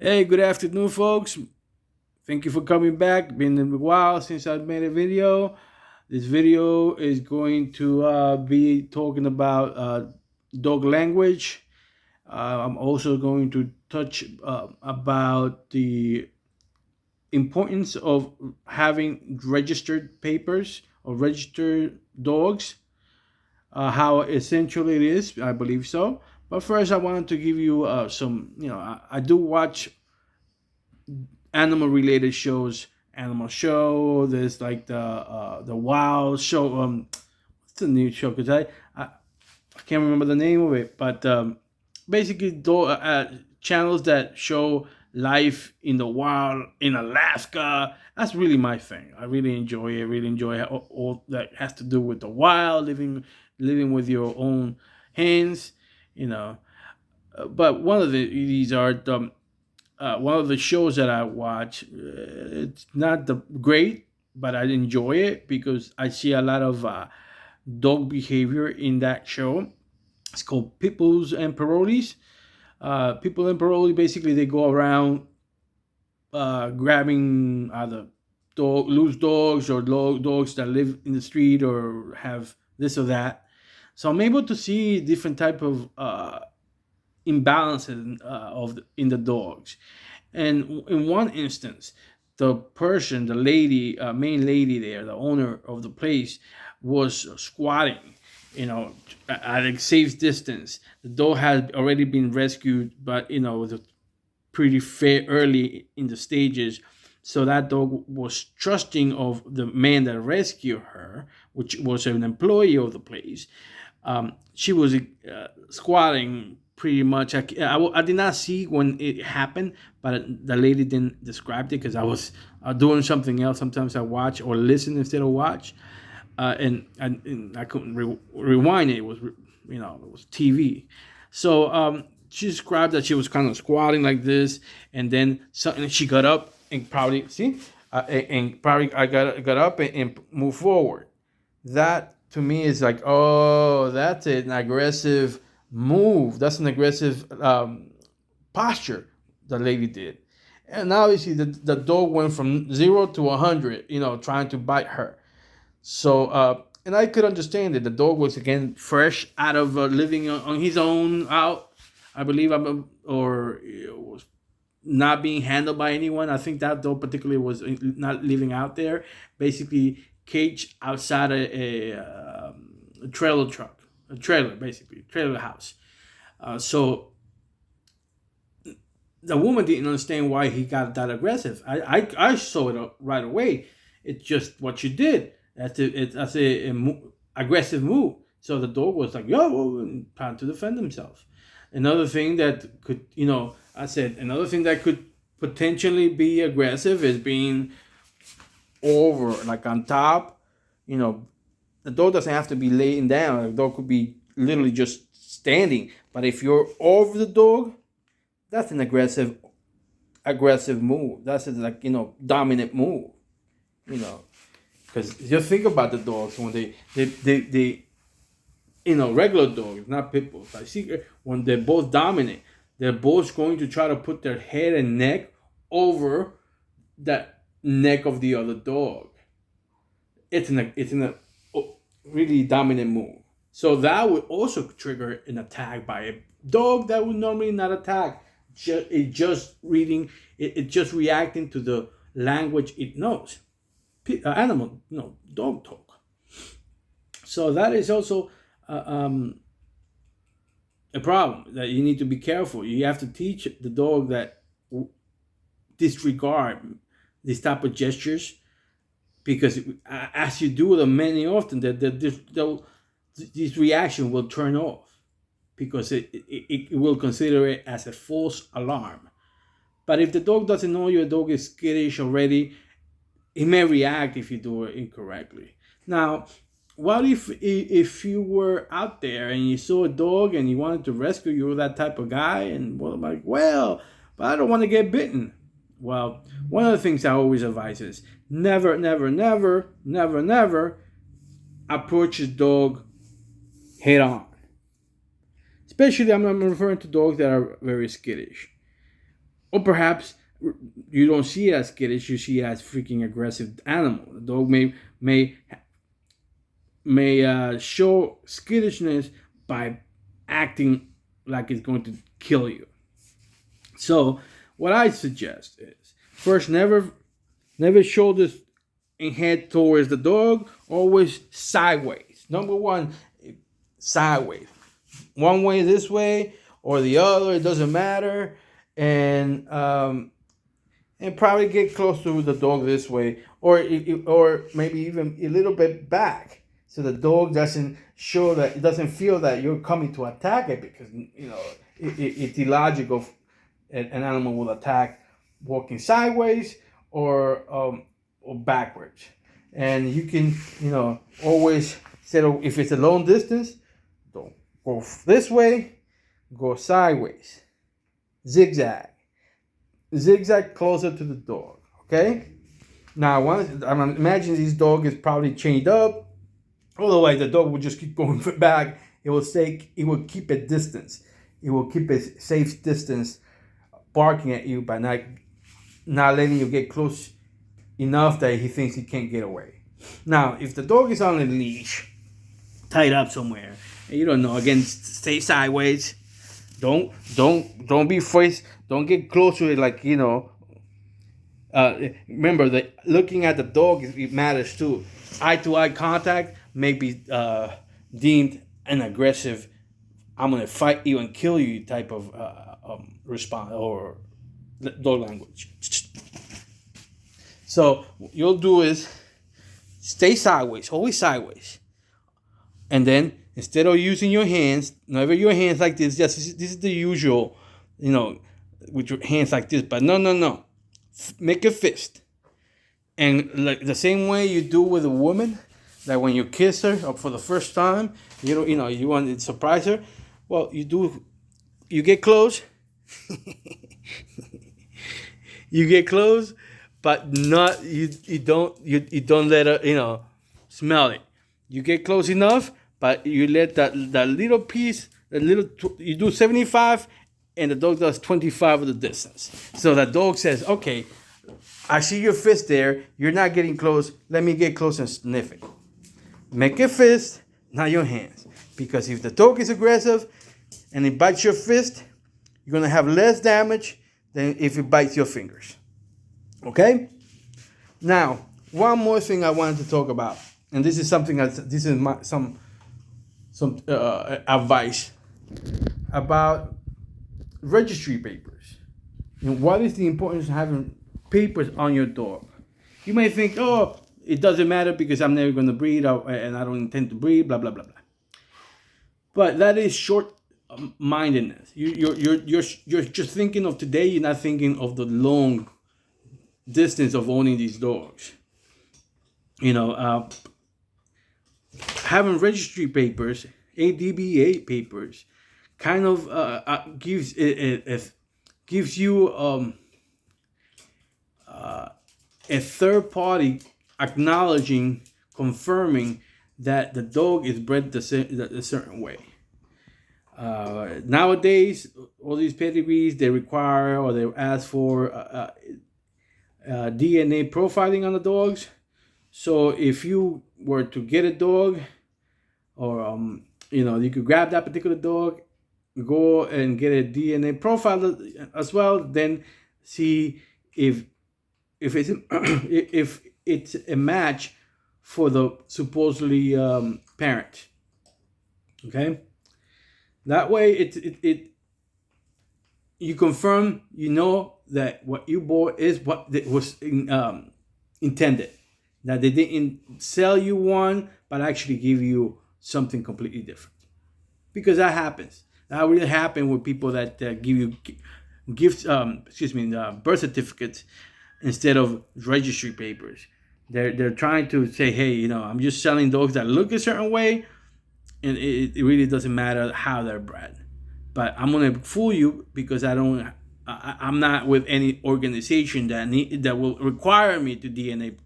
Hey, good afternoon, folks. Thank you for coming back. Been a while since I've made a video. This video is going to be talking about dog language. I'm also going to touch about the importance of having registered papers or registered dogs. How essential it is, I believe so. But first, I wanted to give you some. I do watch animal related shows. Animal show. There's like the Wild show. What's the new show? Because I can't remember the name of it. But basically, channels that show life in the wild in Alaska. That's really my thing. I really enjoy it. Really enjoy all that has to do with the wild, living with your own hands. You know. But these are one of the shows that I watch. It's not the great, but I enjoy it because I see a lot of dog behavior in that show. It's called Pitbulls and Parolees. People and Parole basically they go around grabbing either loose dogs or dogs that live in the street or have this or that. So I'm able to see different type of imbalances in the dogs. And in one instance, the person, the lady, main lady there, the owner of the place, was squatting, at a safe distance. The dog had already been rescued, but the pretty fair early in the stages. So that dog was trusting of the man that rescued her, which was an employee of the place. She was squatting pretty much. I did not see when it happened, but the lady didn't describe it because I was doing something else. Sometimes I watch or listen instead of watch, and I couldn't rewind it. It was it was TV. So she described that she was kind of squatting like this, and then suddenly she got up and probably I got up and moved forward. That to me is like, oh, that's an aggressive move. That's an aggressive posture the lady did. And obviously the dog went from 0 to 100, trying to bite her. So, and I could understand it. The dog was again fresh out of living on his own out, I believe, or was not being handled by anyone. I think that dog particularly was not living out there, basically caged outside a trailer truck, a trailer basically, trailer house. So the woman didn't understand why he got that aggressive. I saw it right away. It's just what you did. That's a aggressive move. So the dog was like, yo, well, trying to defend himself. Another thing that could, I said, another thing that could potentially be aggressive is being over, like on top. You know, the dog doesn't have to be laying down. The dog could be literally just standing. But if you're over the dog, that's an aggressive move. That's dominant move. You know, because just think about the dogs when they regular dogs, not pit bulls. I see when they're both dominant, they're both going to try to put their head and neck over that neck of the other dog. It's a really dominant move. So that would also trigger an attack by a dog that would normally not attack. It just reacting to the language it knows. Animal, no, dog talk. So that is also a problem that you need to be careful. You have to teach the dog that disregard these type of gestures because as you do them many often, this reaction will turn off because it will consider it as a false alarm. But if the dog doesn't know your dog is skittish already, it may react if you do it incorrectly. Now, what if you were out there and you saw a dog and you wanted to rescue, you were that type of guy, and well, I'm like, well, but I don't want to get bitten. Well, one of the things I always advise is never, never, never, never, never approach a dog head on. Especially, I'm referring to dogs that are very skittish. or perhaps you don't see it as skittish, you see it as freaking aggressive animal. The dog may show skittishness by acting like it's going to kill you. So what I suggest is first, never shoulders and head towards the dog, always sideways. Number one, sideways. One way this way or the other, it doesn't matter. And probably get close to the dog this way, or maybe even a little bit back, so the dog doesn't show that it doesn't feel that you're coming to attack it, because it's illogical. An animal will attack walking sideways or backwards, and you can always set if it's a long distance, don't go this way, go sideways, zigzag. Zigzag closer to the dog. Okay. Now, I'm imagining this dog is probably chained up. Otherwise, the dog will just keep going back. It will keep a distance. It will keep a safe distance, barking at you by not letting you get close enough that he thinks he can't get away. Now, if the dog is on a leash, tied up somewhere, and you don't know, again, stay sideways. Don't be afraid. Don't get close to it remember that looking at the dog, it matters too. Eye-to-eye contact may be deemed an aggressive, I'm gonna fight you and kill you type of response or dog language. So what you'll do is stay sideways, always sideways, and then instead of using your hands, never your hands like this. This is the usual, with your hands like this. But no. Make a fist. And like the same way you do with a woman, that when you kiss her for the first time, you want to surprise her. Well, you get close. You get close, but not you don't let her smell it. You get close enough, but you let that little piece, you do 75, and the dog does 25 of the distance. So the dog says, okay, I see your fist there. You're not getting close. Let me get close and sniff it. Make a fist, not your hands. Because if the dog is aggressive and it bites your fist, you're going to have less damage than if it bites your fingers. Okay? Now, one more thing I wanted to talk about. And this is something this is some advice about registry papers. And what is the importance of having papers on your dog? You may think, oh, it doesn't matter because I'm never going to breed and I don't intend to breed, blah, blah, blah, blah. But that is short-mindedness. You're just thinking of today. You're not thinking of the long distance of owning these dogs. Having registry papers, ADBA papers, kind of gives you a third party acknowledging, confirming that the dog is bred a certain way. Nowadays, all these pedigrees, they require or they ask for DNA profiling on the dogs. So if you were to get a dog, or you could grab that particular dog, go and get a DNA profile as well, then see if it's if it's a match for the supposedly parent. Okay, that way it you confirm, that what you bought is what was intended, that they didn't sell you one but actually give you something completely different, because that happens. That really happened with people that give you gifts, birth certificates instead of registry papers. They're trying to say, hey, I'm just selling dogs that look a certain way, and it really doesn't matter how they're bred. But I'm gonna fool you because I'm not with any organization that will require me to DNA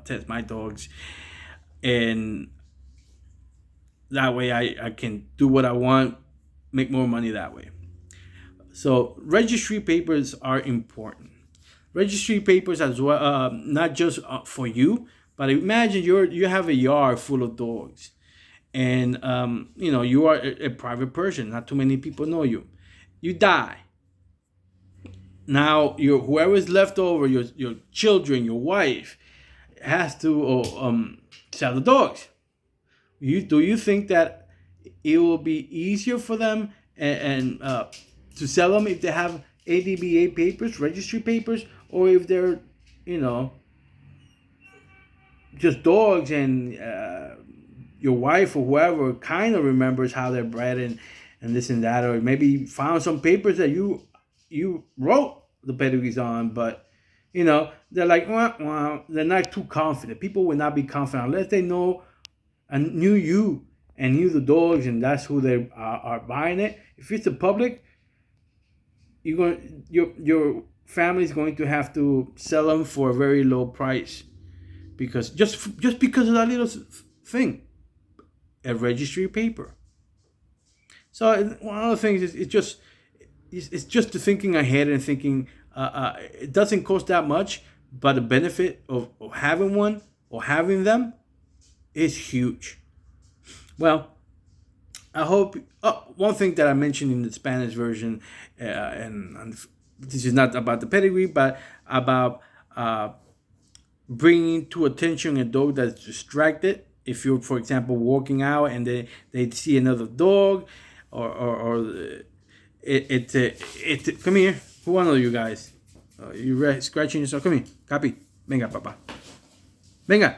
test my dogs, and that way I can do what I want, make more money that way. So registry papers are important. Registry papers as well, not just for you, but imagine you have a yard full of dogs, and you are a private person. Not too many people know you. You die. Now your whoever is left over, your children, your wife, has to sell the dogs. Do you think that it will be easier for them and to sell them if they have ADBA papers, registry papers, or if they're you know just dogs and your wife or whoever kind of remembers how they're bred and this and that, or maybe found some papers that you wrote the pedigrees on, but they're like, well, they're not too confident. People will not be confident unless they know and knew you and knew the dogs, and that's who they are buying it. If it's the public, your family is going to have to sell them for a very low price, because just because of that little thing, a registry paper. So one of the things is it's just the thinking ahead and thinking it doesn't cost that much, but the benefit of having one or having them is huge. Well, I hope. One thing that I mentioned in the Spanish version, and this is not about the pedigree, but about bringing to attention a dog that's distracted. If you're, for example, walking out and they see another dog, or come here. Who one of you guys? You scratching yourself? Come here, Capi. Venga, papa. Venga.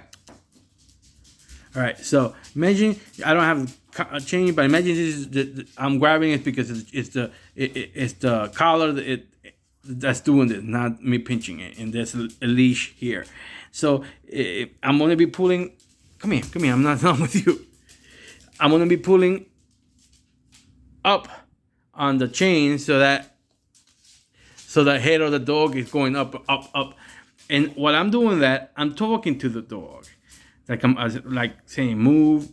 All right. So imagine I don't have a chain, but imagine this is I'm grabbing it because it's the collar that's doing this, not me pinching it. And there's a leash here. So I'm gonna be pulling. Come here. I'm not done with you. I'm gonna be pulling up on the chain so that the head of the dog is going up. And while I'm doing that, I'm talking to the dog, like I'm like saying, "Move,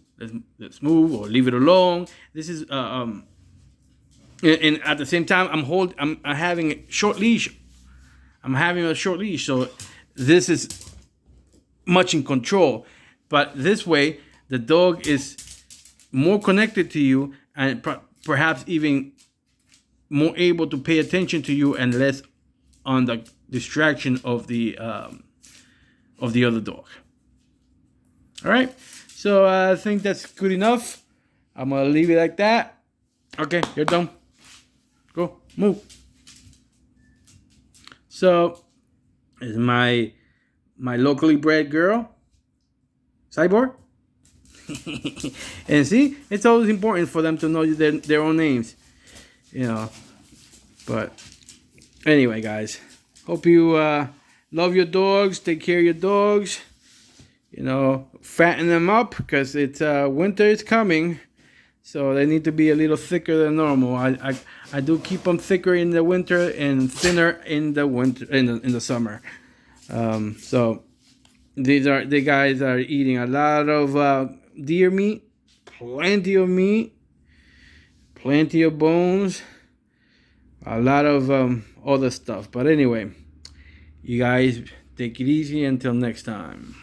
let's move," or "Leave it alone." This is and at the same time, I'm having a short leash. I'm having a short leash, so this is much in control. But this way, the dog is more connected to you and perhaps even more able to pay attention to you and less on the distraction of the other dog. All right, so I think that's good enough. I'm gonna leave it like that. Okay, you're done. Go move. So, is my locally bred girl, Cyborg. And see, it's always important for them to know their own names, But anyway, guys, hope you love your dogs, take care of your dogs, fatten them up, because it's winter is coming, so they need to be a little thicker than normal. I do keep them thicker in the winter and thinner in the winter in the summer. So the guys are eating a lot of deer meat, plenty of meat, plenty of bones, a lot of other stuff. But anyway, you guys take it easy until next time.